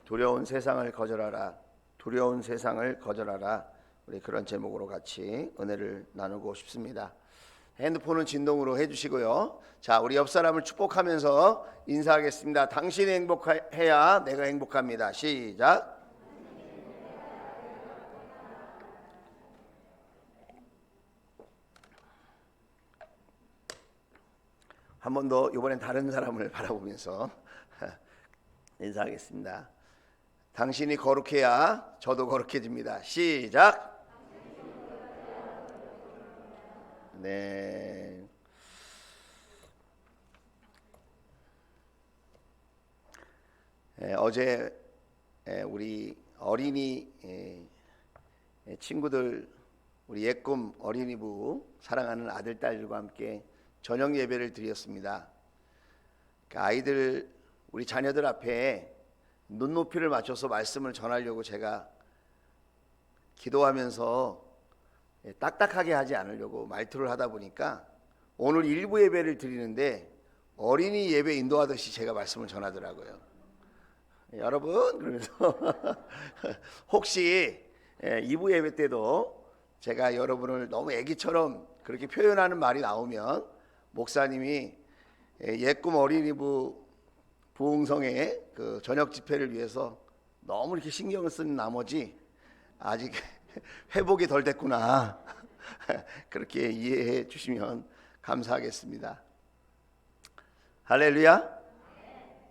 두려운 세상을 거절하라. 두려운 세상을 거절하라. 우리 그런 제목으로 같이 은혜를 나누고 싶습니다. 핸드폰은 진동으로 해주시고요. 자, 우리 옆 사람을 축복하면서 인사하겠습니다. 당신이 행복해야 내가 행복합니다. 시작. 한 번 더, 이번엔 다른 사람을 바라보면서 인사하겠습니다. 당신이 거룩해야 저도 거룩해집니다. 시작. 네. 어제 우리 어린이 친구들, 우리 예꿈 어린이부 사랑하는 아들 딸들과 함께 저녁 예배를 드렸습니다. 그 아이들, 우리 자녀들 앞에 눈높이를 맞춰서 말씀을 전하려고 제가 기도하면서 딱딱하게 하지 않으려고 말투를 하다 보니까 오늘 일부 예배를 드리는데 어린이 예배 인도하듯이 제가 말씀을 전하더라고요. 여러분, 그러면서 혹시 2부 예배 때도 제가 여러분을 너무 애기처럼 그렇게 표현하는 말이 나오면 목사님이 예꿈 어린이부 부흥성의 그 저녁 집회를 위해서 너무 이렇게 신경을 쓴 나머지 아직 회복이 덜 됐구나 그렇게 이해해 주시면 감사하겠습니다. 할렐루야.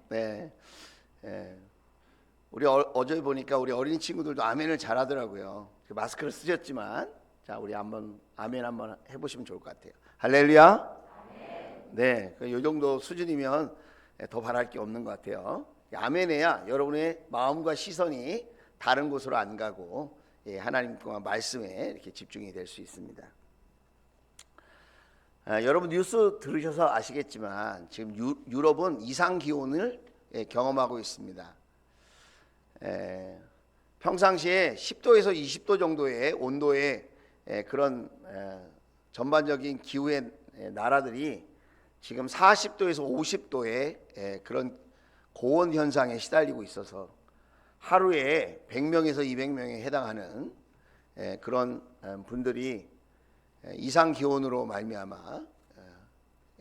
네. 우리 어제 보니까 우리 어린이 친구들도 아멘을 잘하더라고요. 마스크를 쓰셨지만 자, 우리 한번 아멘 한번 해보시면 좋을 것 같아요. 할렐루야. 네, 이 정도 수준이면 더 바랄 게 없는 것 같아요. 아멘해야 여러분의 마음과 시선이 다른 곳으로 안 가고 하나님과 말씀에 이렇게 집중이 될 수 있습니다. 여러분 뉴스 들으셔서 아시겠지만 지금 유럽은 이상 기온을 경험하고 있습니다. 평상시에 10도에서 20도 정도의 온도의 그런 전반적인 기후의 나라들이 지금 40도에서 50도의 그런 고온 현상에 시달리고 있어서 하루에 100명에서 200명에 해당하는 그런 분들이 이상 기온으로 말미암아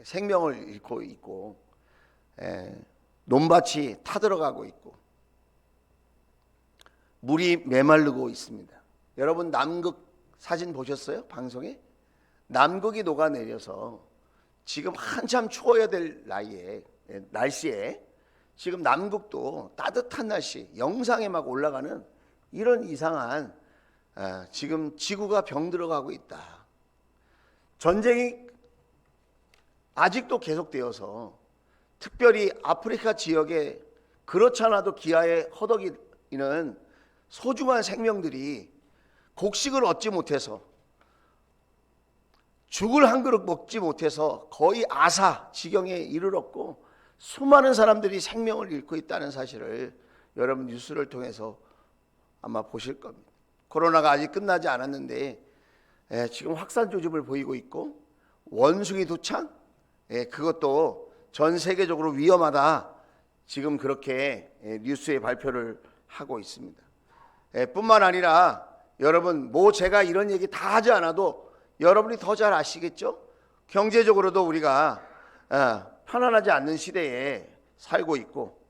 생명을 잃고 있고 논밭이 타들어가고 있고 물이 메마르고 있습니다. 여러분 남극 사진 보셨어요? 방송에? 남극이 녹아내려서 지금 한참 추워야 될 날씨에 지금 남극도 따뜻한 날씨 영상에 막 올라가는 이런 이상한 지금 지구가 병들어가고 있다. 전쟁이 아직도 계속되어서 특별히 아프리카 지역에 그렇지 않아도 기아에 허덕이는 소중한 생명들이 곡식을 얻지 못해서 죽을 한 그릇 먹지 못해서 거의 아사 지경에 이르렀고 수많은 사람들이 생명을 잃고 있다는 사실을 여러분 뉴스를 통해서 아마 보실 겁니다. 코로나가 아직 끝나지 않았는데 지금 확산 조짐을 보이고 있고 원숭이 두창 그것도 전 세계적으로 위험하다 지금 그렇게 뉴스에 발표를 하고 있습니다. 뿐만 아니라 여러분 제가 이런 얘기 다 하지 않아도 여러분이 더 잘 아시겠죠? 경제적으로도 우리가 편안하지 않는 시대에 살고 있고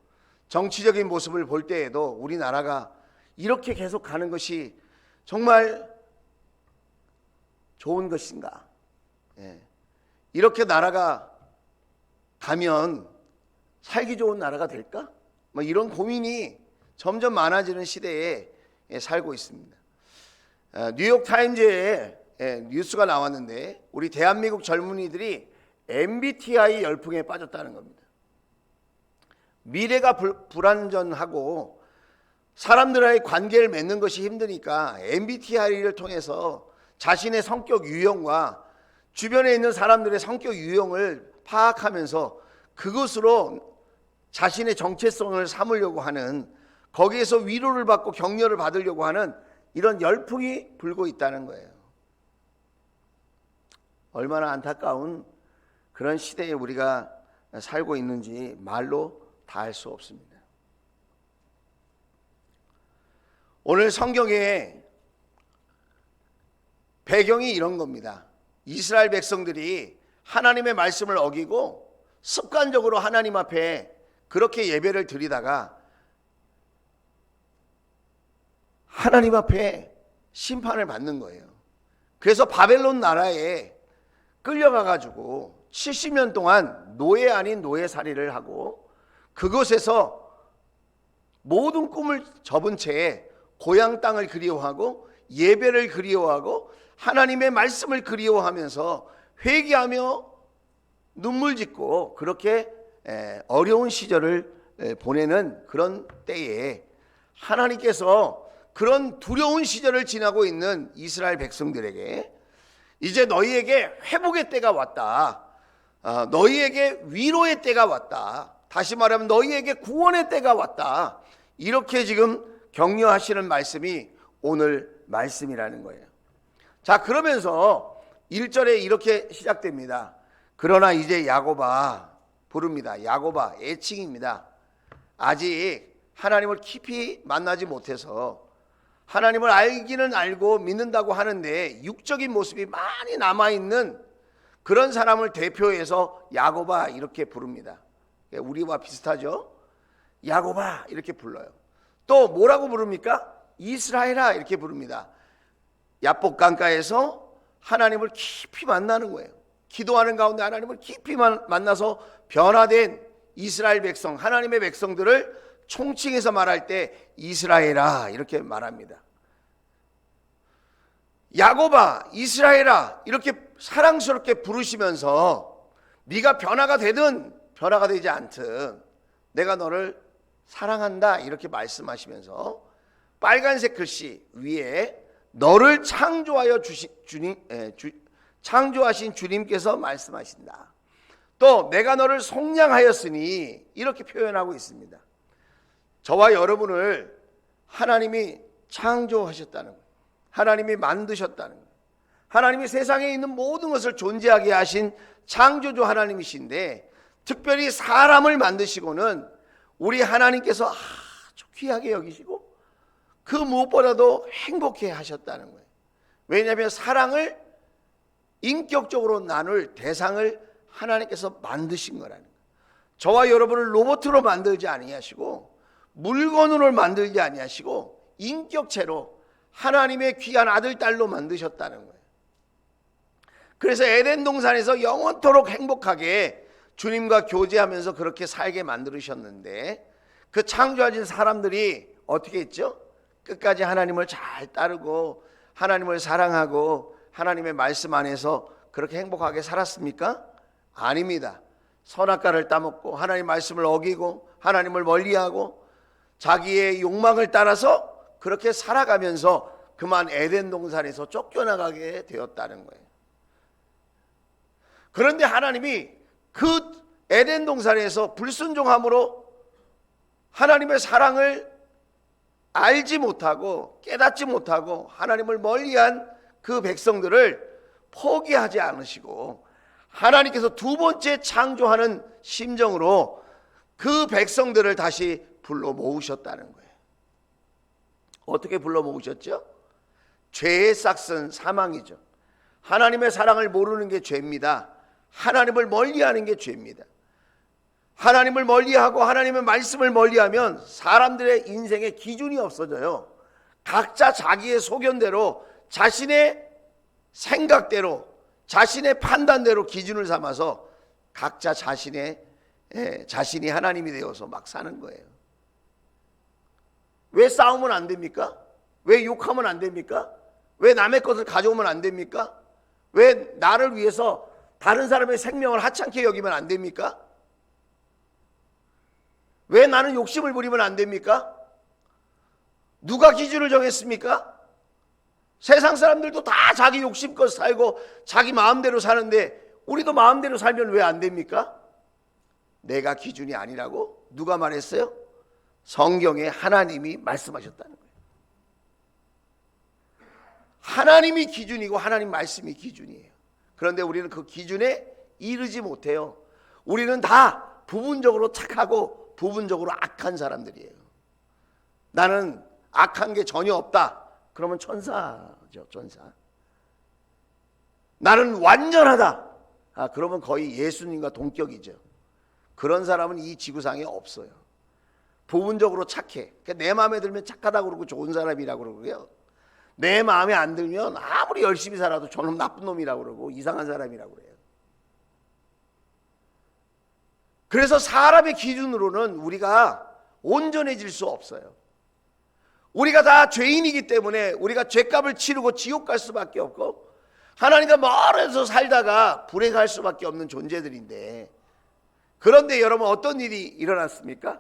정치적인 모습을 볼 때에도 우리나라가 이렇게 계속 가는 것이 정말 좋은 것인가? 이렇게 나라가 가면 살기 좋은 나라가 될까? 이런 고민이 점점 많아지는 시대에 살고 있습니다. 뉴욕타임즈에 뉴스가 나왔는데 우리 대한민국 젊은이들이 MBTI 열풍에 빠졌다는 겁니다. 미래가 불안전하고 사람들과의 관계를 맺는 것이 힘드니까 MBTI를 통해서 자신의 성격 유형과 주변에 있는 사람들의 성격 유형을 파악하면서 그것으로 자신의 정체성을 삼으려고 하는, 거기에서 위로를 받고 격려를 받으려고 하는 이런 열풍이 불고 있다는 거예요. 얼마나 안타까운 그런 시대에 우리가 살고 있는지 말로 다 할 수 없습니다. 오늘 성경에 배경이 이런 겁니다. 이스라엘 백성들이 하나님의 말씀을 어기고 습관적으로 하나님 앞에 그렇게 예배를 드리다가 하나님 앞에 심판을 받는 거예요. 그래서 바벨론 나라에 끌려가 가지고 70년 동안 노예 아닌 노예살이를 하고 그곳에서 모든 꿈을 접은 채 고향 땅을 그리워하고 예배를 그리워하고 하나님의 말씀을 그리워하면서 회개하며 눈물 짓고 그렇게 어려운 시절을 보내는 그런 때에 하나님께서 그런 두려운 시절을 지나고 있는 이스라엘 백성들에게 이제 너희에게 회복의 때가 왔다. 너희에게 위로의 때가 왔다. 다시 말하면 너희에게 구원의 때가 왔다. 이렇게 지금 격려하시는 말씀이 오늘 말씀이라는 거예요. 자, 그러면서 1절에 이렇게 시작됩니다. 그러나 이제 야곱아 부릅니다. 야곱아, 애칭입니다. 아직 하나님을 깊이 만나지 못해서 하나님을 알기는 알고 믿는다고 하는데 육적인 모습이 많이 남아있는 그런 사람을 대표해서 야곱아 이렇게 부릅니다. 우리와 비슷하죠? 야곱아 이렇게 불러요. 또 뭐라고 부릅니까? 이스라엘아 이렇게 부릅니다. 야복 강가에서 하나님을 깊이 만나는 거예요. 기도하는 가운데 하나님을 깊이 만나서 변화된 이스라엘 백성, 하나님의 백성들을 총칭해서 말할 때 이스라엘아 이렇게 말합니다. 야곱아, 이스라엘아 이렇게 사랑스럽게 부르시면서 네가 변화가 되든 변화가 되지 않든 내가 너를 사랑한다 이렇게 말씀하시면서 빨간색 글씨 위에 너를 창조하여 창조하신 주님께서 말씀하신다. 또 내가 너를 속량하였으니 이렇게 표현하고 있습니다. 저와 여러분을 하나님이 창조하셨다는 거예요. 하나님이 만드셨다는 거예요. 하나님이 세상에 있는 모든 것을 존재하게 하신 창조주 하나님이신데 특별히 사람을 만드시고는 우리 하나님께서 아주 귀하게 여기시고 그 무엇보다도 행복해 하셨다는 거예요. 왜냐하면 사랑을 인격적으로 나눌 대상을 하나님께서 만드신 거라는 거예요. 저와 여러분을 로봇으로 만들지 아니하시고 물건으로 만들지 아니하시고 인격체로 하나님의 귀한 아들 딸로 만드셨다는 거예요. 그래서 에덴 동산에서 영원토록 행복하게 주님과 교제하면서 그렇게 살게 만들으셨는데 그 창조하신 사람들이 어떻게 했죠? 끝까지 하나님을 잘 따르고 하나님을 사랑하고 하나님의 말씀 안에서 그렇게 행복하게 살았습니까? 아닙니다. 선악과를 따먹고 하나님 말씀을 어기고 하나님을 멀리하고 자기의 욕망을 따라서 그렇게 살아가면서 그만 에덴 동산에서 쫓겨나가게 되었다는 거예요. 그런데 하나님이 그 에덴 동산에서 불순종함으로 하나님의 사랑을 알지 못하고 깨닫지 못하고 하나님을 멀리한 그 백성들을 포기하지 않으시고 하나님께서 두 번째 창조하는 심정으로 그 백성들을 다시 불러 모으셨다는 거예요. 어떻게 불러 모으셨죠? 죄의 싹은 사망이죠. 하나님의 사랑을 모르는 게 죄입니다. 하나님을 멀리하는 게 죄입니다. 하나님을 멀리하고 하나님의 말씀을 멀리하면 사람들의 인생에 기준이 없어져요. 각자 자기의 소견대로 자신의 생각대로 자신의 판단대로 기준을 삼아서 각자 자신이 하나님이 되어서 막 사는 거예요. 왜 싸우면 안 됩니까? 왜 욕하면 안 됩니까? 왜 남의 것을 가져오면 안 됩니까? 왜 나를 위해서 다른 사람의 생명을 하찮게 여기면 안 됩니까? 왜 나는 욕심을 부리면 안 됩니까? 누가 기준을 정했습니까? 세상 사람들도 다 자기 욕심껏 살고 자기 마음대로 사는데 우리도 마음대로 살면 왜 안 됩니까? 내가 기준이 아니라고? 누가 말했어요? 성경에 하나님이 말씀하셨다는 거예요. 하나님이 기준이고 하나님 말씀이 기준이에요. 그런데 우리는 그 기준에 이르지 못해요. 우리는 다 부분적으로 착하고 부분적으로 악한 사람들이에요. 나는 악한 게 전혀 없다. 그러면 천사죠, 천사. 나는 완전하다. 그러면 거의 예수님과 동격이죠. 그런 사람은 이 지구상에 없어요. 부분적으로 착해. 그러니까 내 마음에 들면 착하다고 그러고 좋은 사람이라고 그러고요. 내 마음에 안 들면 아무리 열심히 살아도 저놈 나쁜 놈이라고 그러고 이상한 사람이라고 그래요. 그래서 사람의 기준으로는 우리가 온전해질 수 없어요. 우리가 다 죄인이기 때문에 우리가 죄값을 치르고 지옥 갈 수밖에 없고 하나님과 멀어서 살다가 불에 갈 수밖에 없는 존재들인데, 그런데 여러분 어떤 일이 일어났습니까?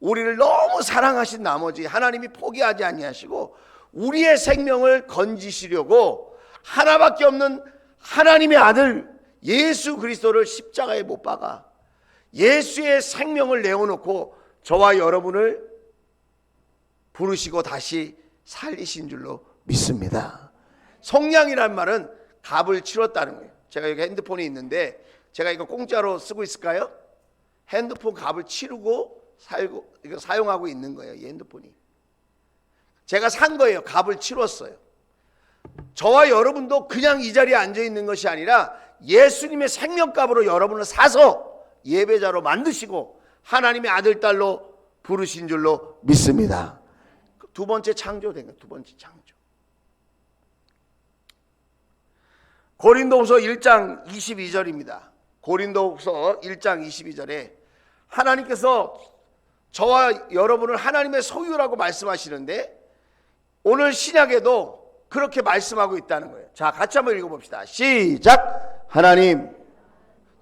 우리를 너무 사랑하신 나머지 하나님이 포기하지 아니하시고 우리의 생명을 건지시려고 하나밖에 없는 하나님의 아들 예수 그리스도를 십자가에 못 박아 예수의 생명을 내어놓고 저와 여러분을 부르시고 다시 살리신 줄로 믿습니다. 속량이란 말은 값을 치렀다는 거예요. 제가 여기 핸드폰이 있는데 제가 이거 공짜로 쓰고 있을까요? 핸드폰 값을 치르고 살고 이거 사용하고 있는 거예요. 이 핸드폰이 제가 산 거예요. 값을 치렀어요. 저와 여러분도 그냥 이 자리에 앉아 있는 것이 아니라 예수님의 생명값으로 여러분을 사서 예배자로 만드시고 하나님의 아들 딸로 부르신 줄로 믿습니다. 두 번째 창조된 거예요. 두 번째 창조. 고린도후서 1장 22절입니다. 고린도후서 1장 22절에 하나님께서 저와 여러분을 하나님의 소유라고 말씀하시는데 오늘 신약에도 그렇게 말씀하고 있다는 거예요. 자, 같이 한번 읽어봅시다. 시작. 하나님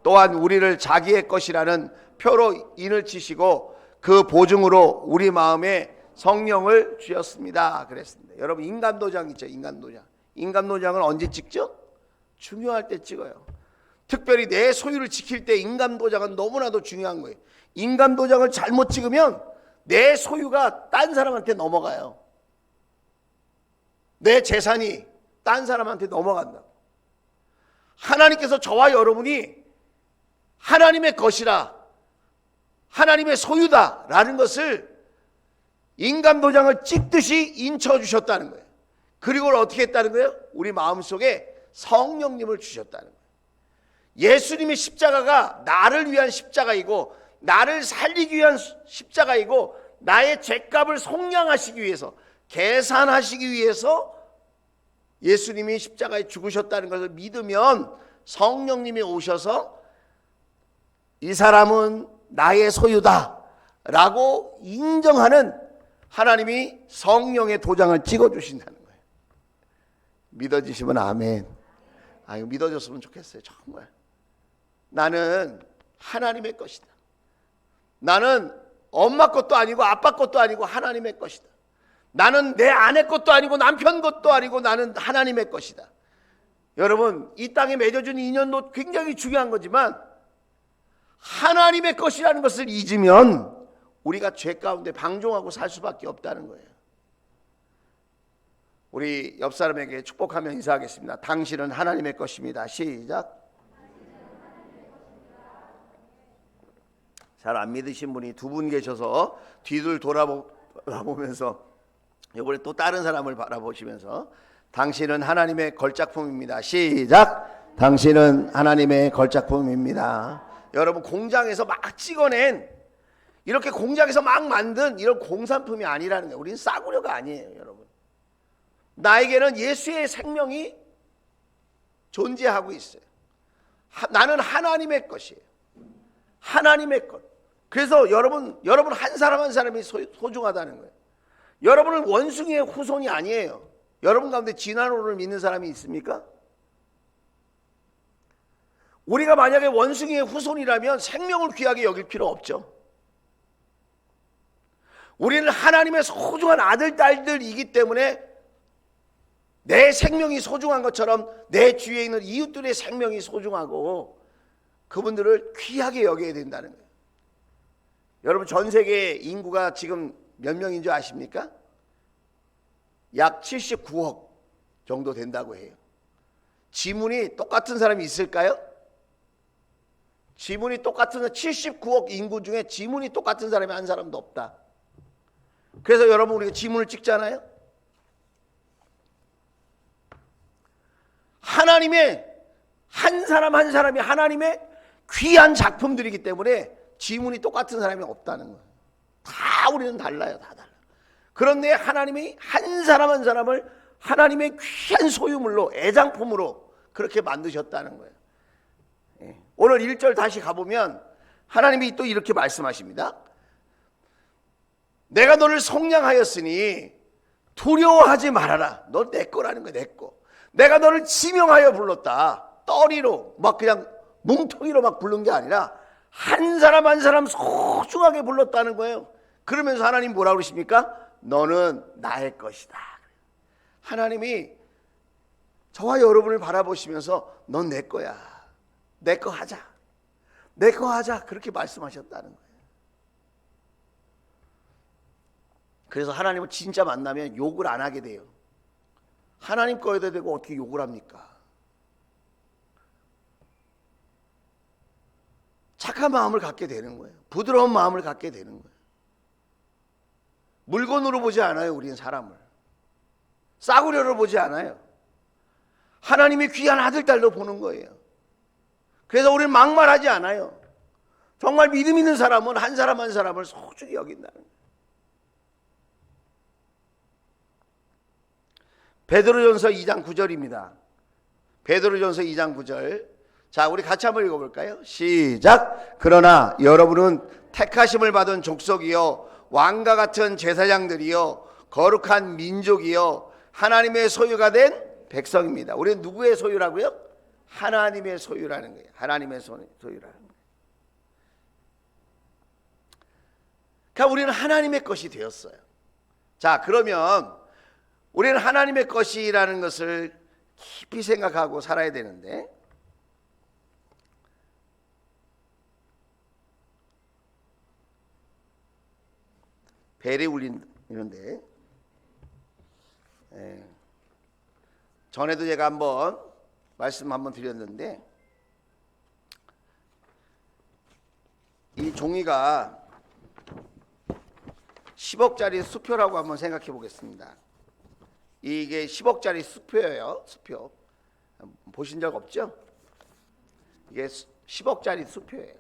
또한 우리를 자기의 것이라는 표로 인을 치시고 그 보증으로 우리 마음에 성령을 주셨습니다. 그랬습니다. 여러분 인간도장 있죠. 인간도장. 인간도장을 언제 찍죠? 중요할 때 찍어요. 특별히 내 소유를 지킬 때 인간도장은 너무나도 중요한 거예요. 인간도장을 잘못 찍으면 내 소유가 딴 사람한테 넘어가요. 내 재산이 딴 사람한테 넘어간다. 하나님께서 저와 여러분이 하나님의 것이라 하나님의 소유다라는 것을 인간도장을 찍듯이 인쳐주셨다는 거예요. 그리고 어떻게 했다는 거예요? 우리 마음속에 성령님을 주셨다는 거예요. 예수님의 십자가가 나를 위한 십자가이고 나를 살리기 위한 십자가이고 나의 죄값을 속량하시기 위해서 계산하시기 위해서 예수님이 십자가에 죽으셨다는 것을 믿으면 성령님이 오셔서 이 사람은 나의 소유다 라고 인정하는 하나님이 성령의 도장을 찍어주신다는 거예요. 믿어지시면 아멘. 이거 믿어졌으면 좋겠어요. 정말 나는 하나님의 것이다. 나는 엄마 것도 아니고 아빠 것도 아니고 하나님의 것이다. 나는 내 아내 것도 아니고 남편 것도 아니고 나는 하나님의 것이다. 여러분 이 땅에 맺어준 인연도 굉장히 중요한 거지만 하나님의 것이라는 것을 잊으면 우리가 죄 가운데 방종하고 살 수밖에 없다는 거예요. 우리 옆 사람에게 축복하며 인사하겠습니다. 당신은 하나님의 것입니다. 시작. 잘 안 믿으신 분이 두 분 계셔서 뒤를 돌아보면서 이번에 또 다른 사람을 바라보시면서 당신은 하나님의 걸작품입니다. 시작. 당신은 하나님의 걸작품입니다. 여러분 공장에서 막 찍어낸 이렇게 공장에서 막 만든 이런 공산품이 아니라는 거예요. 우리는 싸구려가 아니에요. 여러분 나에게는 예수의 생명이 존재하고 있어요. 나는 하나님의 것이에요. 하나님의 것. 그래서 여러분 한 사람 한 사람이 소중하다는 거예요. 여러분은 원숭이의 후손이 아니에요. 여러분 가운데 진화론을 믿는 사람이 있습니까? 우리가 만약에 원숭이의 후손이라면 생명을 귀하게 여길 필요 없죠. 우리는 하나님의 소중한 아들, 딸들이기 때문에 내 생명이 소중한 것처럼 내 주위에 있는 이웃들의 생명이 소중하고 그분들을 귀하게 여겨야 된다는 거예요. 여러분 전 세계 인구가 지금 몇 명인 줄 아십니까? 약 79억 정도 된다고 해요. 지문이 똑같은 사람이 있을까요? 지문이 똑같은 79억 인구 중에 지문이 똑같은 사람이 한 사람도 없다. 그래서 여러분 우리가 지문을 찍잖아요. 하나님의 한 사람 한 사람이 하나님의 귀한 작품들이기 때문에 지문이 똑같은 사람이 없다는 거예요. 다 우리는 달라요. 다 달라요. 그런데 하나님이 한 사람 한 사람을 하나님의 귀한 소유물로 애장품으로 그렇게 만드셨다는 거예요. 오늘 1절 다시 가보면 하나님이 또 이렇게 말씀하십니다. 내가 너를 속량하였으니 두려워하지 말아라. 너 내 거라는 거야, 내 거. 내가 너를 지명하여 불렀다. 떠리로 막 그냥 뭉텅이로 막 부른 게 아니라 한 사람 한 사람 소중하게 불렀다는 거예요. 그러면서 하나님 뭐라 그러십니까? 너는 나의 것이다. 하나님이 저와 여러분을 바라보시면서 넌 내 거야. 내 거 하자. 내 거 하자. 그렇게 말씀하셨다는 거예요. 그래서 하나님을 진짜 만나면 욕을 안 하게 돼요. 하나님 거에다 대고 어떻게 욕을 합니까? 착한 마음을 갖게 되는 거예요. 부드러운 마음을 갖게 되는 거예요. 물건으로 보지 않아요. 우리는 사람을 싸구려로 보지 않아요. 하나님의 귀한 아들, 딸로 보는 거예요. 그래서 우리는 막말하지 않아요. 정말 믿음 있는 사람은 한 사람 한 사람을 소중히 여긴다는 거예요. 베드로전서 2장 9절입니다. 베드로전서 2장 9절. 자, 우리 같이 한번 읽어볼까요? 시작. 그러나 여러분은 택하심을 받은 족속이요 왕과 같은 제사장들이요 거룩한 민족이요 하나님의 소유가 된 백성입니다. 우리는 누구의 소유라고요? 하나님의 소유라는 거예요. 하나님의 소유라는 거예요. 그러니까 우리는 하나님의 것이 되었어요. 자, 그러면 우리는 하나님의 것이라는 것을 깊이 생각하고 살아야 되는데, 벨이 울리는데, 전에도 제가 말씀 한번 드렸는데, 이 종이가 10억짜리 수표라고 한번 생각해 보겠습니다. 이게 10억짜리 수표예요. 수표 보신 적 없죠? 이게 10억짜리 수표예요.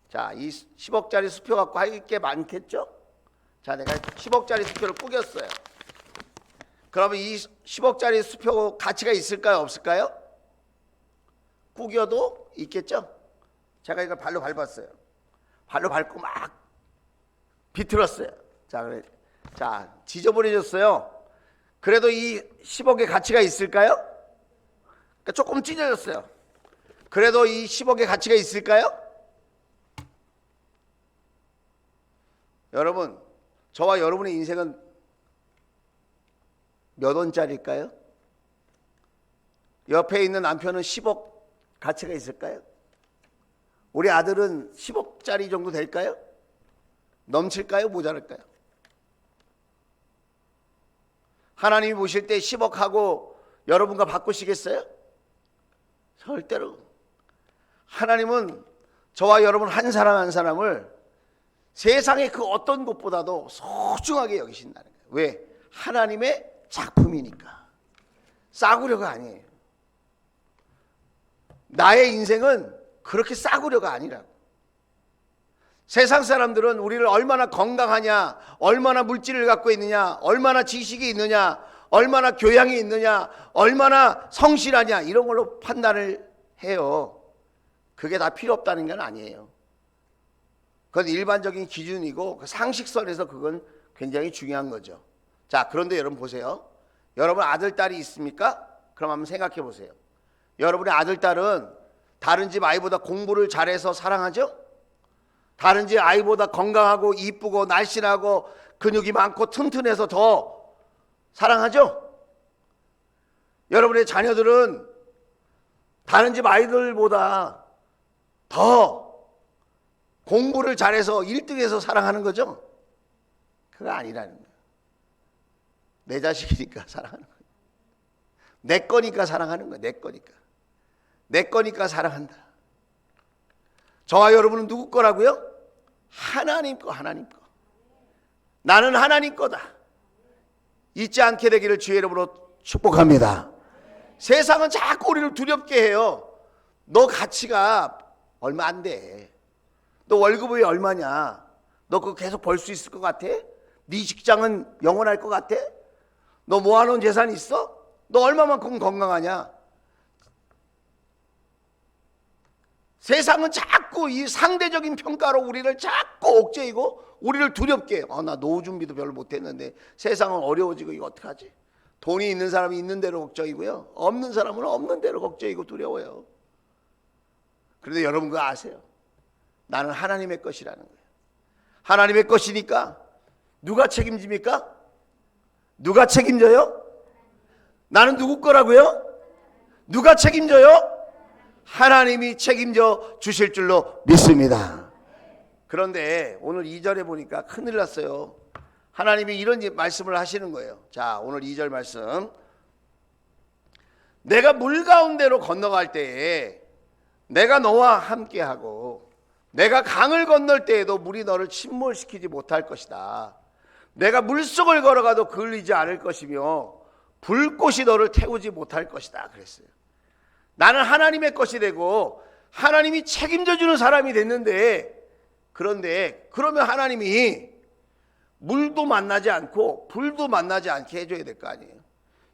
자, 이 10억짜리 수표 갖고 할 게 많겠죠? 자, 내가 10억짜리 수표를 꾸겼어요. 그러면 이 10억짜리 수표 가치가 있을까요? 없을까요? 꾸겨도 있겠죠? 제가 이걸 발로 밟았어요. 발로 밟고 막 비틀었어요. 자, 지저분해졌어요. 그래도 이 10억의 가치가 있을까요? 그러니까 조금 찢어졌어요. 그래도 이 10억의 가치가 있을까요? 여러분, 저와 여러분의 인생은 몇 원짜리일까요? 옆에 있는 남편은 10억 가치가 있을까요? 우리 아들은 10억짜리 정도 될까요? 넘칠까요? 모자랄까요? 하나님이 보실 때 10억하고 여러분과 바꾸시겠어요? 절대로. 하나님은 저와 여러분 한 사람 한 사람을 세상의 그 어떤 것보다도 소중하게 여기신다는 거예요. 왜? 하나님의 작품이니까. 싸구려가 아니에요. 나의 인생은 그렇게 싸구려가 아니라고. 세상 사람들은 우리를 얼마나 건강하냐, 얼마나 물질을 갖고 있느냐, 얼마나 지식이 있느냐, 얼마나 교양이 있느냐, 얼마나 성실하냐, 이런 걸로 판단을 해요. 그게 다 필요 없다는 건 아니에요. 그건 일반적인 기준이고 그 상식선에서 그건 굉장히 중요한 거죠. 자, 그런데 여러분 보세요. 여러분 아들, 딸이 있습니까? 그럼 한번 생각해 보세요. 여러분의 아들, 딸은 다른 집 아이보다 공부를 잘해서 사랑하죠? 다른 집 아이보다 건강하고 이쁘고 날씬하고 근육이 많고 튼튼해서 더 사랑하죠? 여러분의 자녀들은 다른 집 아이들보다 더 공부를 잘해서 1등해서 사랑하는 거죠? 그거 아니라는 거예요. 내 자식이니까 사랑하는 거예요. 내 거니까 사랑하는 거예요. 내 거니까. 내 거니까 사랑한다. 저와 여러분은 누구 거라고요? 하나님 거, 하나님 거. 나는 하나님 거다. 잊지 않게 되기를 주의 이름으로 축복합니다. 세상은 자꾸 우리를 두렵게 해요. 너 가치가 얼마 안 돼. 너 월급이 얼마냐? 너 그거 계속 벌 수 있을 것 같아? 네 직장은 영원할 것 같아? 너 모아놓은 재산 있어? 너 얼마만큼 건강하냐? 세상은 자꾸 이 상대적인 평가로 우리를 자꾸 옥죄이고 우리를 두렵게 해요. 나 노후 준비도 별로 못했는데 세상은 어려워지고 이거 어떡하지? 돈이 있는 사람이 있는 대로 걱정이고요, 없는 사람은 없는 대로 걱정이고 두려워요. 그런데 여러분 그거 아세요? 나는 하나님의 것이라는 거예요. 하나님의 것이니까 누가 책임집니까? 누가 책임져요? 나는 누구 거라고요? 누가 책임져요? 하나님이 책임져 주실 줄로 믿습니다. 그런데 오늘 2절에 보니까 큰일 났어요. 하나님이 이런 말씀을 하시는 거예요. 자, 오늘 2절 말씀. 내가 물 가운데로 건너갈 때에 내가 너와 함께하고 내가 강을 건널 때에도 물이 너를 침몰시키지 못할 것이다. 내가 물속을 걸어가도 그을리지 않을 것이며 불꽃이 너를 태우지 못할 것이다 그랬어요. 나는 하나님의 것이 되고 하나님이 책임져 주는 사람이 됐는데, 그런데 그러면 하나님이 물도 만나지 않고 불도 만나지 않게 해줘야 될 거 아니에요.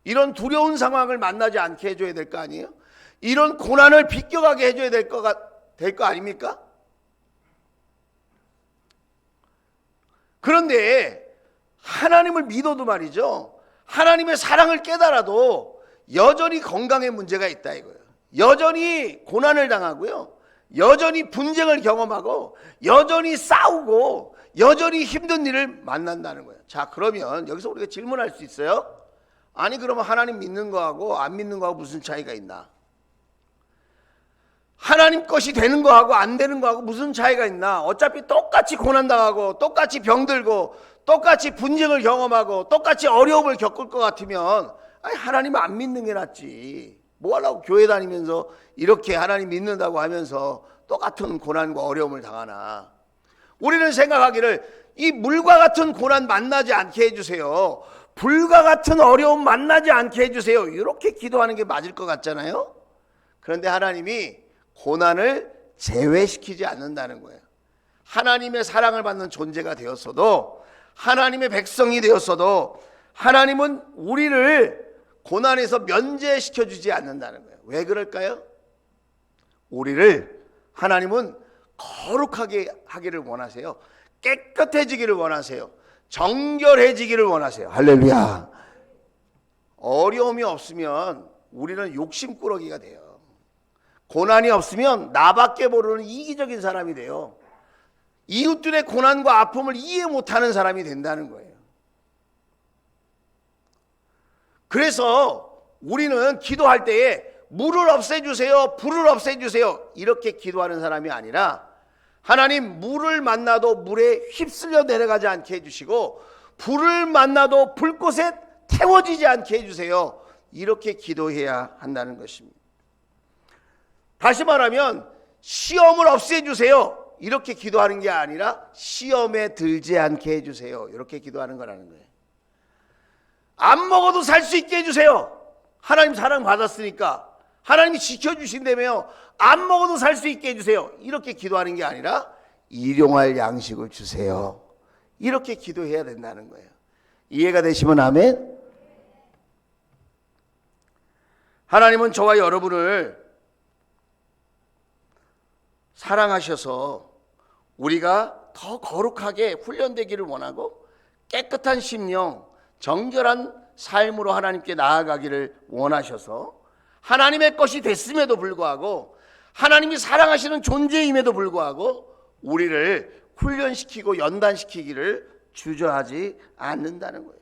이런 두려운 상황을 만나지 않게 해줘야 될 거 아니에요. 이런 고난을 비껴가게 해줘야 될 거 아닙니까? 그런데 하나님을 믿어도 말이죠, 하나님의 사랑을 깨달아도 여전히 건강에 문제가 있다 이거예요. 여전히 고난을 당하고요, 여전히 분쟁을 경험하고 여전히 싸우고 여전히 힘든 일을 만난다는 거예요. 자, 그러면 여기서 우리가 질문할 수 있어요. 아니 그러면 하나님 믿는 거하고 안 믿는 거하고 무슨 차이가 있나? 하나님 것이 되는 거하고 안 되는 거하고 무슨 차이가 있나? 어차피 똑같이 고난당하고 똑같이 병들고 똑같이 분쟁을 경험하고 똑같이 어려움을 겪을 것 같으면 아니 하나님 안 믿는 게 낫지. 뭐 하려고 교회 다니면서 이렇게 하나님 믿는다고 하면서 똑같은 고난과 어려움을 당하나? 우리는 생각하기를 이 물과 같은 고난 만나지 않게 해주세요, 불과 같은 어려움 만나지 않게 해주세요, 이렇게 기도하는 게 맞을 것 같잖아요. 그런데 하나님이 고난을 제외시키지 않는다는 거예요. 하나님의 사랑을 받는 존재가 되었어도, 하나님의 백성이 되었어도 하나님은 우리를 고난에서 면제시켜 주지 않는다는 거예요. 왜 그럴까요? 우리를 하나님은 거룩하게 하기를 원하세요. 깨끗해지기를 원하세요. 정결해지기를 원하세요. 할렐루야. 어려움이 없으면 우리는 욕심꾸러기가 돼요. 고난이 없으면 나밖에 모르는 이기적인 사람이 돼요. 이웃들의 고난과 아픔을 이해 못하는 사람이 된다는 거예요. 그래서 우리는 기도할 때에 물을 없애주세요, 불을 없애주세요 이렇게 기도하는 사람이 아니라, 하나님 물을 만나도 물에 휩쓸려 내려가지 않게 해주시고 불을 만나도 불꽃에 태워지지 않게 해주세요, 이렇게 기도해야 한다는 것입니다. 다시 말하면 시험을 없애주세요 이렇게 기도하는 게 아니라 시험에 들지 않게 해주세요 이렇게 기도하는 거라는 거예요. 안 먹어도 살 수 있게 해주세요. 하나님 사랑 받았으니까 하나님이 지켜주신다며요. 안 먹어도 살 수 있게 해주세요 이렇게 기도하는 게 아니라 일용할 양식을 주세요 이렇게 기도해야 된다는 거예요. 이해가 되시면 아멘. 하나님은 저와 여러분을 사랑하셔서 우리가 더 거룩하게 훈련되기를 원하고 깨끗한 심령, 정결한 삶으로 하나님께 나아가기를 원하셔서 하나님의 것이 됐음에도 불구하고, 하나님이 사랑하시는 존재임에도 불구하고 우리를 훈련시키고 연단시키기를 주저하지 않는다는 거예요.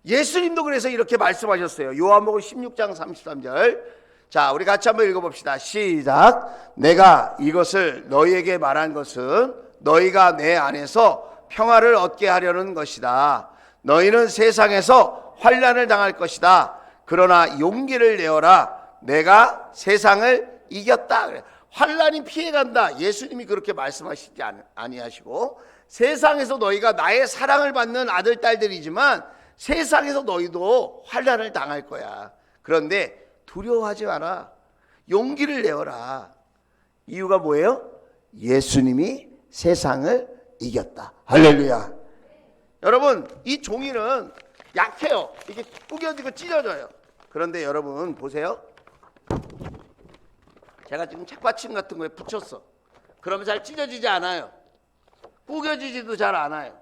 예수님도 그래서 이렇게 말씀하셨어요. 요한복음 16장 33절. 자, 우리 같이 한번 읽어봅시다. 시작. 내가 이것을 너희에게 말한 것은 너희가 내 안에서 평화를 얻게 하려는 것이다. 너희는 세상에서 환난을 당할 것이다. 그러나 용기를 내어라. 내가 세상을 이겼다. 환난이 피해간다. 예수님이 그렇게 말씀하시지 아니하시고 세상에서 너희가 나의 사랑을 받는 아들 딸들이지만 세상에서 너희도 환난을 당할 거야. 그런데 두려워하지 마라. 용기를 내어라. 이유가 뭐예요? 예수님이 세상을 이겼다. 할렐루야. 여러분, 이 종이는 약해요. 이게 구겨지고 찢어져요. 그런데 여러분 보세요. 제가 지금 책받침 같은 거에 붙였어. 그러면 잘 찢어지지 않아요. 구겨지지도 잘 않아요.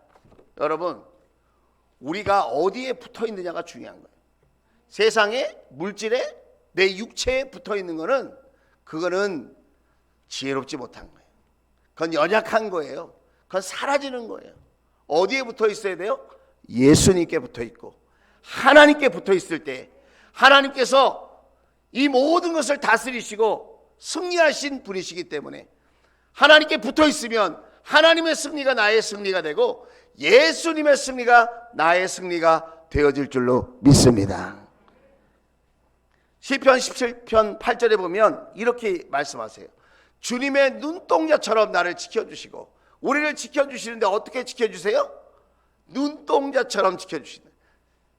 여러분, 우리가 어디에 붙어 있느냐가 중요한 거예요. 세상에, 물질에, 내 육체에 붙어 있는 거는 그거는 지혜롭지 못한 거예요. 그건 연약한 거예요. 그건 사라지는 거예요. 어디에 붙어 있어야 돼요? 예수님께 붙어 있고 하나님께 붙어 있을 때 하나님께서 이 모든 것을 다스리시고 승리하신 분이시기 때문에 하나님께 붙어 있으면 하나님의 승리가 나의 승리가 되고 예수님의 승리가 나의 승리가 되어질 줄로 믿습니다. 시편 17편 8절에 보면 이렇게 말씀하세요. 주님의 눈동자처럼 나를 지켜주시고, 우리를 지켜주시는데 어떻게 지켜주세요? 눈동자처럼 지켜주신다.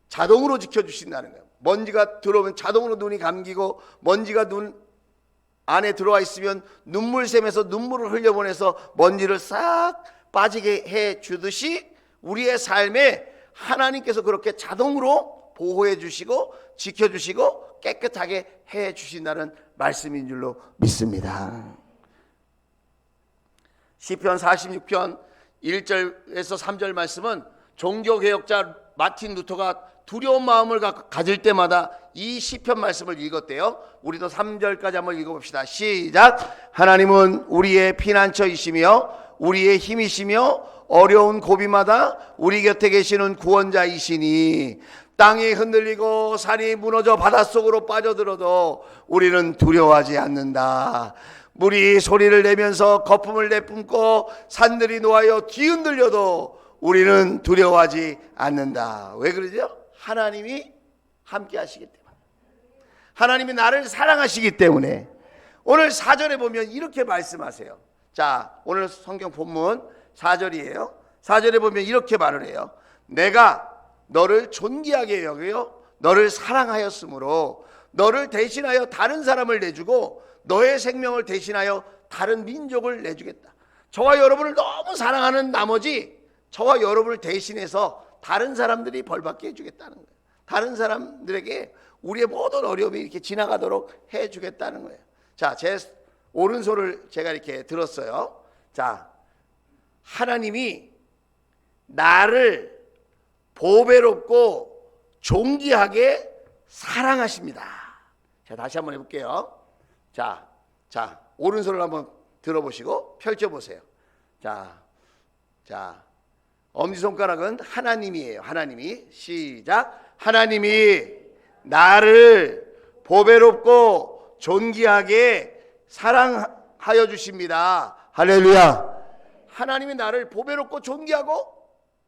자동으로 지켜주신다는 거예요. 먼지가 들어오면 자동으로 눈이 감기고, 먼지가 눈 안에 들어와 있으면 눈물샘에서 눈물을 흘려보내서 먼지를 싹 빠지게 해주듯이 우리의 삶에 하나님께서 그렇게 자동으로 보호해 주시고 지켜주시고 깨끗하게 해주신다는 말씀인 줄로 믿습니다. 시편 46편 1절에서 3절 말씀은 종교개혁자 마틴 루터가 두려운 마음을 가질 때마다 이 시편 말씀을 읽었대요. 우리도 3절까지 한번 읽어봅시다. 시작. 하나님은 우리의 피난처이시며 우리의 힘이시며 어려운 고비마다 우리 곁에 계시는 구원자이시니 땅이 흔들리고 산이 무너져 바닷속으로 빠져들어도 우리는 두려워하지 않는다. 물이 소리를 내면서 거품을 내뿜고 산들이 놓아여 뒤흔들려도 우리는 두려워하지 않는다. 왜 그러죠? 하나님이 함께 하시기 때문에, 하나님이 나를 사랑하시기 때문에. 오늘 4절에 보면 이렇게 말씀하세요. 자, 오늘 성경 본문 4절이에요. 4절에 보면 이렇게 말을 해요. 내가 너를 존귀하게 여겨 너를 사랑하였으므로 너를 대신하여 다른 사람을 내주고 너의 생명을 대신하여 다른 민족을 내주겠다. 저와 여러분을 너무 사랑하는 나머지 저와 여러분을 대신해서 다른 사람들이 벌받게 해주겠다는 거예요. 다른 사람들에게 우리의 모든 어려움이 이렇게 지나가도록 해주겠다는 거예요. 자, 제 오른손을 제가 이렇게 들었어요. 자, 하나님이 나를 보배롭고 존귀하게 사랑하십니다. 자, 다시 한번 해볼게요. 자, 오른손을 한번 들어보시고 펼쳐보세요. 자, 엄지손가락은 하나님이에요. 하나님이. 시작. 하나님이 나를 보배롭고 존귀하게 사랑하여 주십니다. 할렐루야. 하나님이 나를 보배롭고 존귀하고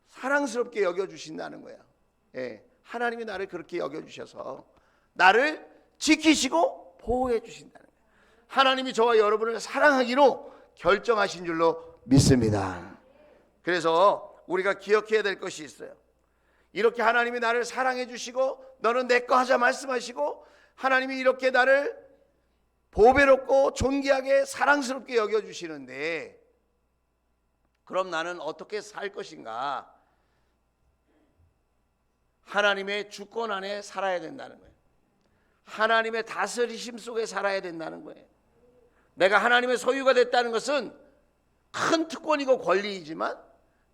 사랑스럽게 여겨주신다는 거예요. 예, 하나님이 나를 그렇게 여겨주셔서 나를 지키시고 보호해 주신다는 거예요. 하나님이 저와 여러분을 사랑하기로 결정하신 줄로 믿습니다. 그래서 우리가 기억해야 될 것이 있어요. 이렇게 하나님이 나를 사랑해 주시고 너는 내 거 하자 말씀하시고 하나님이 이렇게 나를 보배롭고 존귀하게 사랑스럽게 여겨주시는데 그럼 나는 어떻게 살 것인가? 하나님의 주권 안에 살아야 된다는 거예요. 하나님의 다스리심 속에 살아야 된다는 거예요. 내가 하나님의 소유가 됐다는 것은 큰 특권이고 권리이지만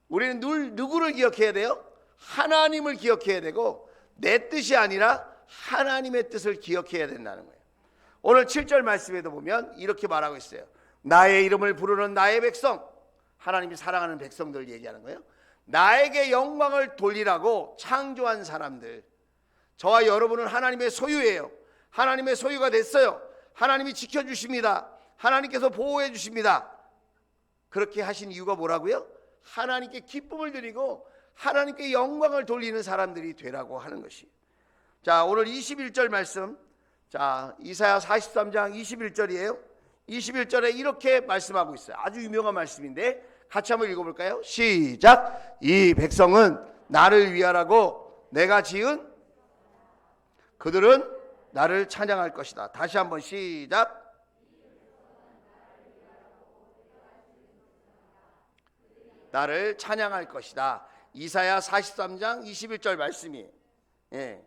우리는 늘 누구를 기억해야 돼요? 하나님을 기억해야 되고 내 뜻이 아니라 하나님의 뜻을 기억해야 된다는 거예요. 오늘 7절 말씀에도 보면 이렇게 말하고 있어요. 나의 이름을 부르는 나의 백성, 하나님이 사랑하는 백성들 얘기하는 거예요. 나에게 영광을 돌리라고 창조한 사람들. 저와 여러분은 하나님의 소유예요. 하나님의 소유가 됐어요. 하나님이 지켜주십니다. 하나님께서 보호해 주십니다. 그렇게 하신 이유가 뭐라고요? 하나님께 기쁨을 드리고 하나님께 영광을 돌리는 사람들이 되라고 하는 것이. 자, 오늘 21절 말씀. 자, 이사야 43장 21절이에요. 21절에 이렇게 말씀하고 있어요. 아주 유명한 말씀인데 같이 한번 읽어볼까요? 시작. 이 백성은 나를 위하라고 내가 지은 그들은 나를 찬양할 것이다. 다시 한번 시작. 나를 찬양할 것이다. 이사야 43장 21절 말씀이, 예.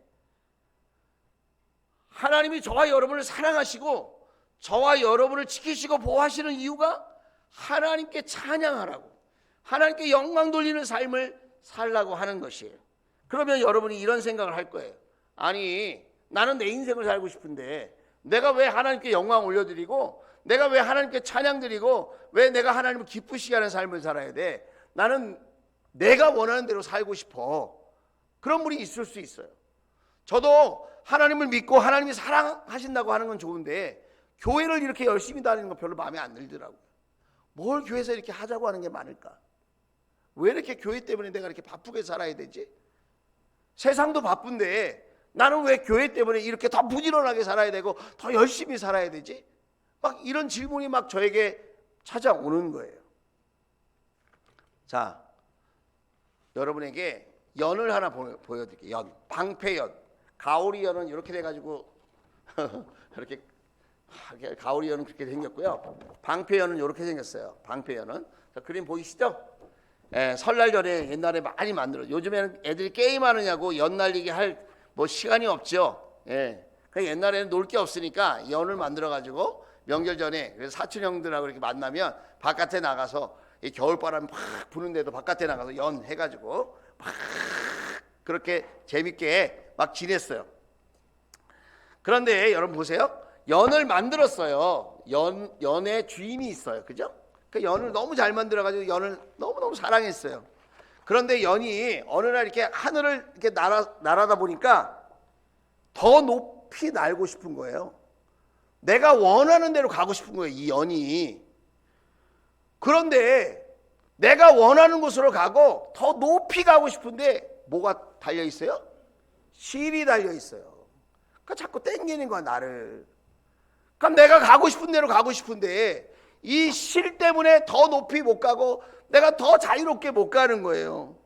하나님이 저와 여러분을 사랑하시고 저와 여러분을 지키시고 보호하시는 이유가 하나님께 찬양하라고, 하나님께 영광 돌리는 삶을 살라고 하는 것이에요. 그러면 여러분이 이런 생각을 할 거예요. 아니, 나는 내 인생을 살고 싶은데 내가 왜 하나님께 영광 올려드리고 내가 왜 하나님께 찬양 드리고 왜 내가 하나님을 기쁘시게 하는 삶을 살아야 돼? 나는 내가 원하는 대로 살고 싶어. 그런 분이 있을 수 있어요. 저도 하나님을 믿고 하나님이 사랑하신다고 하는 건 좋은데 교회를 이렇게 열심히 다니는 건 별로 마음에 안 들더라고요. 뭘 교회에서 이렇게 하자고 하는 게 많을까? 왜 이렇게 교회 때문에 내가 이렇게 바쁘게 살아야 되지? 세상도 바쁜데 나는 왜 교회 때문에 이렇게 더 부지런하게 살아야 되고 더 열심히 살아야 되지? 막 이런 질문이 막 저에게 찾아오는 거예요. 자, 여러분에게 연을 하나 보여드릴게요. 연, 방패연. 가오리연은 이렇게 돼가지고 이렇게 가오리연은 그렇게 생겼고요. 방패연은 이렇게 생겼어요. 방패연은. 자, 그림 보이시죠? 예, 설날 전에 옛날에 많이 만들어. 요즘에는 애들이 게임하느냐고 연 날리기 할 뭐 시간이 없죠. 예, 옛날에는 놀 게 없으니까 연을 만들어 가지고 명절 전에 그래서 사촌 형들하고 이렇게 만나면 바깥에 나가서 이 겨울바람이 팍 부는데도 바깥에 나가서 연 해가지고 막 그렇게 재밌게 막 지냈어요. 그런데 여러분 보세요. 연을 만들었어요. 연의 주인이 있어요. 그죠? 그 연을 너무 잘 만들어가지고 연을 너무너무 사랑했어요. 그런데 연이 어느 날 이렇게 하늘을 이렇게 날아다 보니까 더 높이 날고 싶은 거예요. 내가 원하는 대로 가고 싶은 거예요, 이 연이. 그런데 내가 원하는 곳으로 가고 더 높이 가고 싶은데 뭐가 달려 있어요? 실이 달려 있어요. 그러니까 자꾸 땡기는 거야, 나를. 그러니까 내가 가고 싶은 대로 가고 싶은데 이 실 때문에 더 높이 못 가고 내가 더 자유롭게 못 가는 거예요.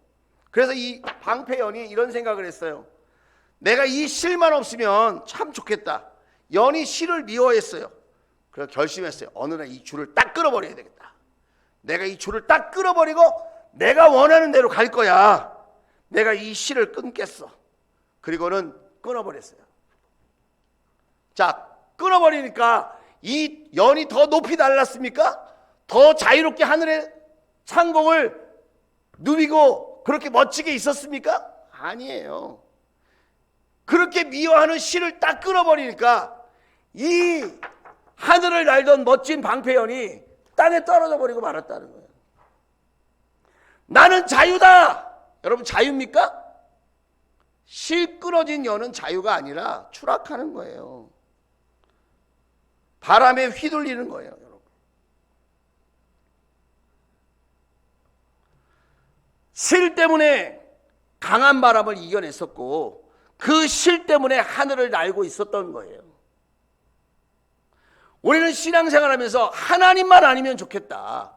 그래서 이 방패연이 이런 생각을 했어요. 내가 이 실만 없으면 참 좋겠다. 연이 실을 미워했어요. 그래서 결심했어요. 어느 날 이 줄을 딱 끊어버려야 되겠다. 내가 이 줄을 딱 끊어버리고 내가 원하는 대로 갈 거야. 내가 이 실을 끊겠어. 그리고는 끊어버렸어요. 자, 끊어버리니까 이 연이 더 높이 날랐습니까? 더 자유롭게 하늘의 창공을 누비고 그렇게 멋지게 있었습니까? 아니에요. 그렇게 미워하는 실을 딱 끊어버리니까 이 하늘을 날던 멋진 방패연이 땅에 떨어져 버리고 말았다는 거예요. 나는 자유다. 여러분, 자유입니까? 실 끊어진 연은 자유가 아니라 추락하는 거예요. 바람에 휘둘리는 거예요, 여러분. 실 때문에 강한 바람을 이겨냈었고 그 실 때문에 하늘을 날고 있었던 거예요. 우리는 신앙생활하면서 하나님만 아니면 좋겠다.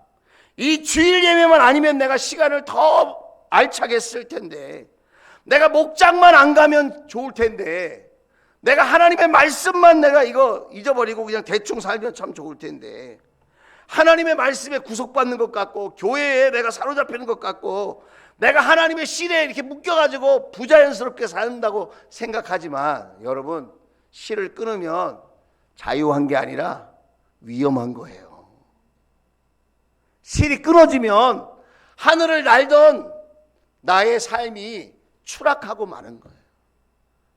이 주일 예배만 아니면 내가 시간을 더 알차게 쓸 텐데, 내가 목장만 안 가면 좋을 텐데, 내가 하나님의 말씀만 내가 이거 잊어버리고 그냥 대충 살면 참 좋을 텐데, 하나님의 말씀에 구속받는 것 같고 교회에 내가 사로잡히는 것 같고 내가 하나님의 실에 이렇게 묶여가지고 부자연스럽게 산다고 생각하지만, 여러분, 실을 끊으면 자유한 게 아니라 위험한 거예요. 실이 끊어지면 하늘을 날던 나의 삶이 추락하고 마는 거예요.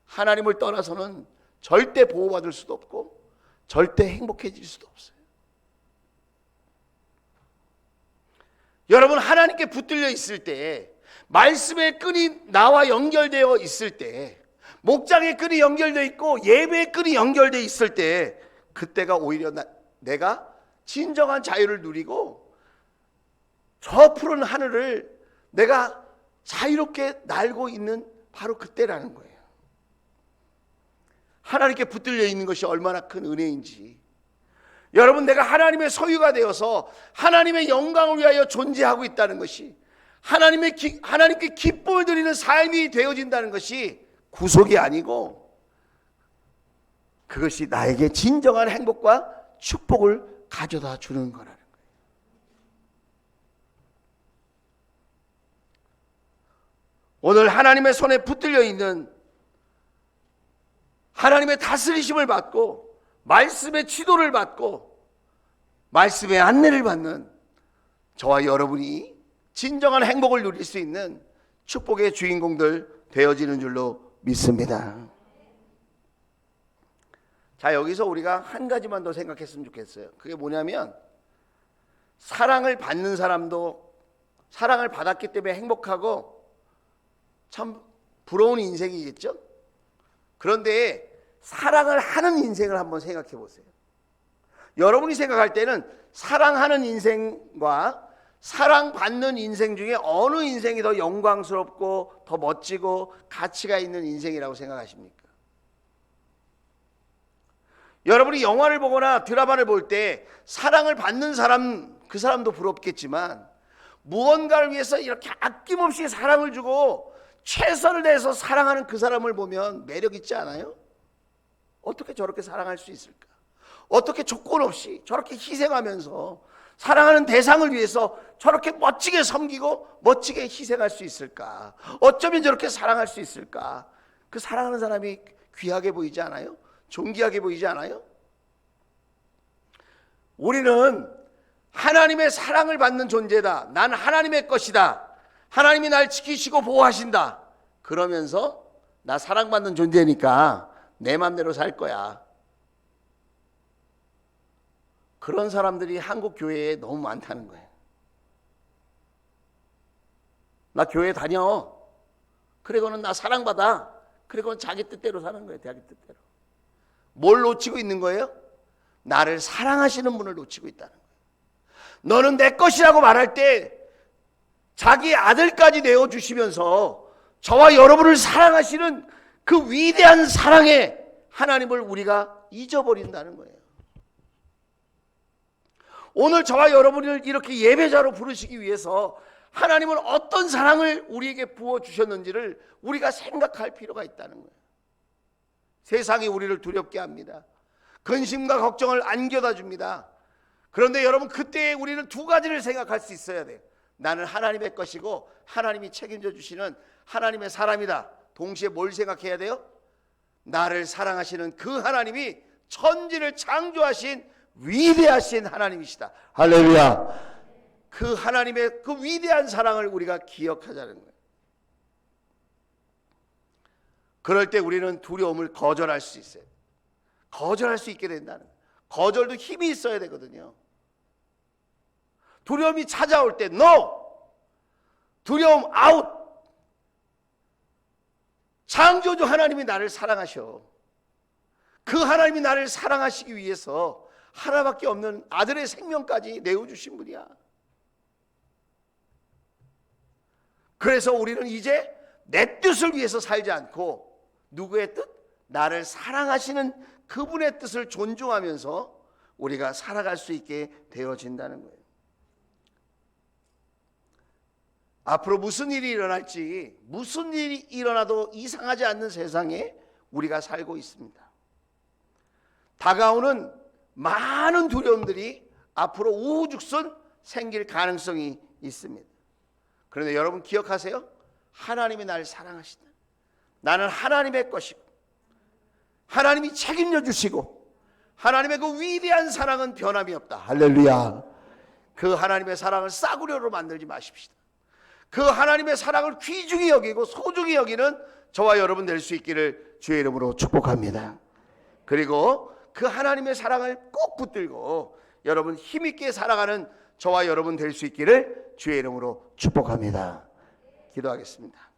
하나님을 떠나서는 절대 보호받을 수도 없고 절대 행복해질 수도 없어요. 여러분, 하나님께 붙들려 있을 때, 말씀의 끈이 나와 연결되어 있을 때, 목장의 끈이 연결되어 있고 예배의 끈이 연결되어 있을 때, 그때가 오히려 내가 진정한 자유를 누리고 저 푸른 하늘을 내가 자유롭게 날고 있는 바로 그때라는 거예요. 하나님께 붙들려 있는 것이 얼마나 큰 은혜인지, 여러분, 내가 하나님의 소유가 되어서 하나님의 영광을 위하여 존재하고 있다는 것이, 하나님께 기쁨을 드리는 삶이 되어진다는 것이 구속이 아니고, 그것이 나에게 진정한 행복과 축복을 가져다 주는 거라는 거예요. 오늘 하나님의 손에 붙들려 있는, 하나님의 다스리심을 받고 말씀의 지도를 받고 말씀의 안내를 받는 저와 여러분이 진정한 행복을 누릴 수 있는 축복의 주인공들 되어지는 줄로 믿습니다. 자, 여기서 우리가 한 가지만 더 생각했으면 좋겠어요. 그게 뭐냐면, 사랑을 받는 사람도 사랑을 받았기 때문에 행복하고 참 부러운 인생이겠죠? 그런데 사랑을 하는 인생을 한번 생각해 보세요. 여러분이 생각할 때는 사랑하는 인생과 사랑받는 인생 중에 어느 인생이 더 영광스럽고 더 멋지고 가치가 있는 인생이라고 생각하십니까? 여러분이 영화를 보거나 드라마를 볼 때 사랑을 받는 사람, 그 사람도 부럽겠지만, 무언가를 위해서 이렇게 아낌없이 사랑을 주고 최선을 다해서 사랑하는 그 사람을 보면 매력 있지 않아요? 어떻게 저렇게 사랑할 수 있을까? 어떻게 조건 없이 저렇게 희생하면서 사랑하는 대상을 위해서 저렇게 멋지게 섬기고 멋지게 희생할 수 있을까? 어쩌면 저렇게 사랑할 수 있을까? 그 사랑하는 사람이 귀하게 보이지 않아요? 존귀하게 보이지 않아요? 우리는 하나님의 사랑을 받는 존재다. 난 하나님의 것이다. 하나님이 날 지키시고 보호하신다. 그러면서 나 사랑받는 존재니까 내 맘대로 살 거야. 그런 사람들이 한국 교회에 너무 많다는 거예요. 나 교회 다녀. 그리고는 나 사랑받아. 그리고는 자기 뜻대로 사는 거예요. 자기 뜻대로. 뭘 놓치고 있는 거예요? 나를 사랑하시는 분을 놓치고 있다는 거예요. 너는 내 것이라고 말할 때 자기 아들까지 내어주시면서 저와 여러분을 사랑하시는 그 위대한 사랑의 하나님을 우리가 잊어버린다는 거예요. 오늘 저와 여러분을 이렇게 예배자로 부르시기 위해서 하나님은 어떤 사랑을 우리에게 부어주셨는지를 우리가 생각할 필요가 있다는 거예요. 세상이 우리를 두렵게 합니다. 근심과 걱정을 안겨다 줍니다. 그런데 여러분, 그때 우리는 두 가지를 생각할 수 있어야 돼요. 나는 하나님의 것이고 하나님이 책임져 주시는 하나님의 사람이다. 동시에 뭘 생각해야 돼요? 나를 사랑하시는 그 하나님이 천지를 창조하신 위대하신 하나님이시다. 할렐루야. 그 하나님의 그 위대한 사랑을 우리가 기억하자는 거예요. 그럴 때 우리는 두려움을 거절할 수 있어요. 거절할 수 있게 된다는 거예요. 거절도 힘이 있어야 되거든요. 두려움이 찾아올 때 NO! 두려움 아웃! 창조주 하나님이 나를 사랑하셔. 그 하나님이 나를 사랑하시기 위해서 하나밖에 없는 아들의 생명까지 내어주신 분이야. 그래서 우리는 이제 내 뜻을 위해서 살지 않고 누구의 뜻? 나를 사랑하시는 그분의 뜻을 존중하면서 우리가 살아갈 수 있게 되어진다는 거예요. 앞으로 무슨 일이 일어날지, 무슨 일이 일어나도 이상하지 않는 세상에 우리가 살고 있습니다. 다가오는 많은 두려움들이 앞으로 우후죽순 생길 가능성이 있습니다. 그런데 여러분 기억하세요. 하나님이 나를 사랑하신다. 나는 하나님의 것이고 하나님이 책임져 주시고 하나님의 그 위대한 사랑은 변함이 없다. 할렐루야. 그 하나님의 사랑을 싸구려로 만들지 마십시다. 그 하나님의 사랑을 귀중히 여기고 소중히 여기는 저와 여러분 될 수 있기를 주의 이름으로 축복합니다. 그리고 그 하나님의 사랑을 꼭 붙들고 여러분 힘있게 살아가는 저와 여러분 될 수 있기를 주의 이름으로 축복합니다. 기도하겠습니다.